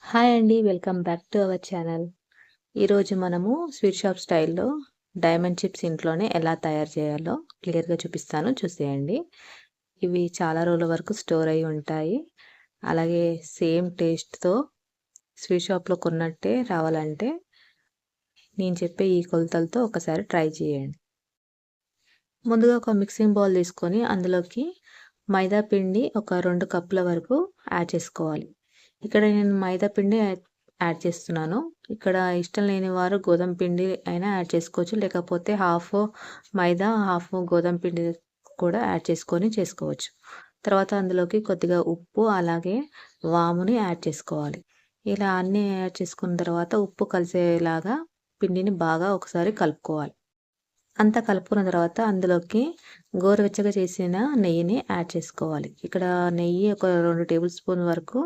Hi అండి. Welcome back to our channel. ఈరోజు మనము స్వీట్ షాప్ స్టైల్‌లో డైమండ్ చిప్స్ ఇంట్లోనే ఎలా తయారు చేయాలో క్లియర్‌గా చూపిస్తాను, చూసేయండి. ఇవి చాలా రోజుల వరకు స్టోర్ అయ్యి ఉంటాయి. అలాగే సేమ్ టేస్ట్‌తో స్వీట్ షాప్‌లో కొన్నట్టే రావాలంటే నేను చెప్పే ఈ కొలతలతో ఒకసారి ట్రై చేయండి. ముందుగా ఒక మిక్సింగ్ బౌల్ తీసుకొని అందులోకి మైదా పిండి ఒక 2 కప్పుల వరకు యాడ్ చేసుకోవాలి. ఇక్కడ నేను మైదా పిండి యాడ్ చేస్తున్నాను. ఇక్కడ ఇష్టం లేని వారు గోధుమ పిండి అయినా యాడ్ చేసుకోవచ్చు. లేకపోతే హాఫ్ మైదా, హాఫ్ గోధుమ పిండి కూడా యాడ్ చేసుకొని చేసుకోవచ్చు. తర్వాత అందులోకి కొద్దిగా ఉప్పు, అలాగే వాముని యాడ్ చేసుకోవాలి. ఇలా అన్నీ యాడ్ చేసుకున్న తర్వాత ఉప్పు కలిసేలాగా పిండిని బాగా ఒకసారి కలుపుకోవాలి. అంతా కలుపుకున్న తర్వాత అందులోకి గోరువెచ్చగా చేసిన నెయ్యిని యాడ్ చేసుకోవాలి. ఇక్కడ నెయ్యి ఒక 2 టేబుల్ స్పూన్ వరకు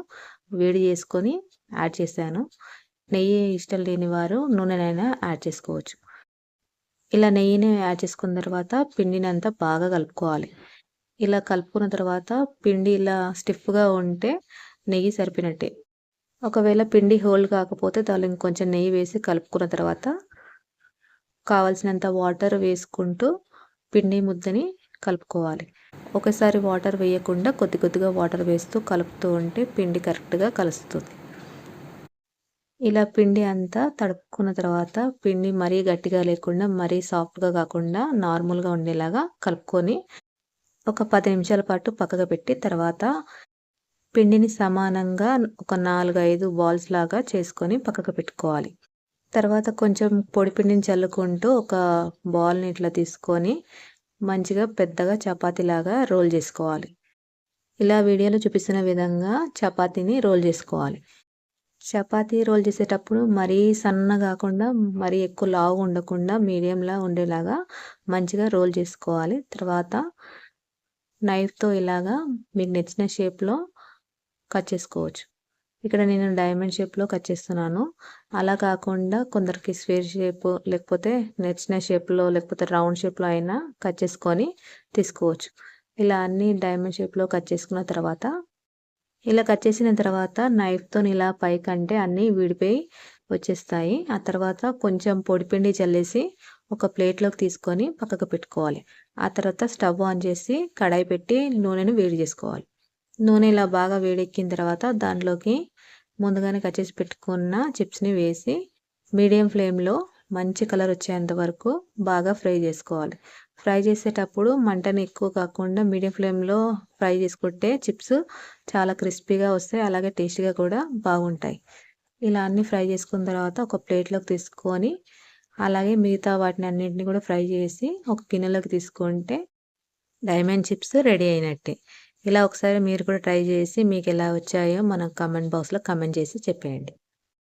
వేడి చేసుకొని యాడ్ చేశాను. నెయ్యి ఇష్టం లేని వారు నూనెనైనా యాడ్ చేసుకోవచ్చు. ఇలా నెయ్యిని యాడ్ చేసుకున్న తర్వాత పిండినంతా బాగా కలుపుకోవాలి. ఇలా కలుపుకున్న తర్వాత పిండి ఇలా స్టిఫ్‌గా ఉంటే నెయ్యి సరిపోయినట్టే. ఒకవేళ పిండి హోల్ కాకపోతే దానిలో ఇంకొంచెం నెయ్యి వేసి కలుపుకున్న తర్వాత కావాల్సినంత వాటర్ వేసుకుంటూ పిండి ముద్దని కలుపుకోవాలి. ఒకసారి వాటర్ వేయకుండా కొద్ది కొద్దిగా వాటర్ వేస్తూ కలుపుతూ ఉంటే పిండి కరెక్ట్‌గా కలుస్తుంది. ఇలా పిండి అంతా తడుపుకున్న తర్వాత పిండి మరీ గట్టిగా లేకుండా, మరీ సాఫ్ట్‌గా కాకుండా నార్మల్‌గా ఉండేలాగా కలుపుకొని ఒక 10 నిమిషాల పాటు పక్కకు పెట్టి తర్వాత పిండిని సమానంగా ఒక 4, 5 బాల్స్ లాగా చేసుకొని పక్కకు పెట్టుకోవాలి. తర్వాత కొంచెం పొడి పిండిని చల్లుకుంటూ ఒక బాల్‌ని ఇట్లా తీసుకొని మంచిగా పెద్దగా చపాతీలాగా రోల్ చేసుకోవాలి. ఇలా వీడియోలో చూపిస్తున్న విధంగా చపాతీని రోల్ చేసుకోవాలి. చపాతీ రోల్ చేసేటప్పుడు మరీ సన్నగా కాకుండా, మరీ ఎక్కువ లావుగా ఉండకుండా మీడియంలా ఉండేలాగా మంచిగా రోల్ చేసుకోవాలి. తర్వాత నైఫ్‌తో ఇలాగా మీకు నచ్చిన షేప్‌లో కట్ చేసుకోవచ్చు. ఇక్కడ నేను డైమండ్ షేప్‌లో కట్ చేస్తున్నాను. అలా కాకుండా కొందరికి స్క్వేర్ షేప్ లేకపోతే నచ్చిన షేప్‌లో లేకపోతే రౌండ్ షేప్‌లో అయినా కట్ చేసుకొని తీసుకోవచ్చు. ఇలా అన్నీ డైమండ్ షేప్‌లో కట్ చేసుకున్న తర్వాత ఇలా కట్ చేసిన తర్వాత నైఫ్‌తోని ఇలా పైకంటే అన్నీ విడిపోయి వచ్చేస్తాయి. ఆ తర్వాత కొంచెం పొడిపిండి చల్లేసి ఒక ప్లేట్‌లోకి తీసుకొని పక్కకు పెట్టుకోవాలి. ఆ తర్వాత స్టవ్ ఆన్ చేసి కడాయి పెట్టి నూనెను వేడి చేసుకోవాలి. నూనె ఇలా బాగా వేడెక్కిన తర్వాత దాంట్లోకి ముందుగానే కట్ చేసి పెట్టుకున్న చిప్స్‌ని వేసి మీడియం ఫ్లేమ్‌లో మంచి కలర్ వచ్చేంత వరకు బాగా ఫ్రై చేసుకోవాలి. ఫ్రై చేసేటప్పుడు మంటని ఎక్కువ కాకుండా మీడియం ఫ్లేమ్‌లో ఫ్రై చేసుకుంటే చిప్స్ చాలా క్రిస్పీగా వస్తాయి. అలాగే టేస్టీగా కూడా బాగుంటాయి. ఇలా అన్నీ ఫ్రై చేసుకున్న తర్వాత ఒక ప్లేట్‌లోకి తీసుకొని అలాగే మిగతా వాటిని అన్నింటిని కూడా ఫ్రై చేసి ఒక గిన్నెలోకి తీసుకుంటే డైమండ్ చిప్స్ రెడీ అయినట్టే. ఇలా ఒకసారి మీరు కూడా ట్రై చేసి మీకెలా వచ్చాయో మన కామెంట్ బాక్స్‌లో కామెంట్ చేసి చెప్పేయండి.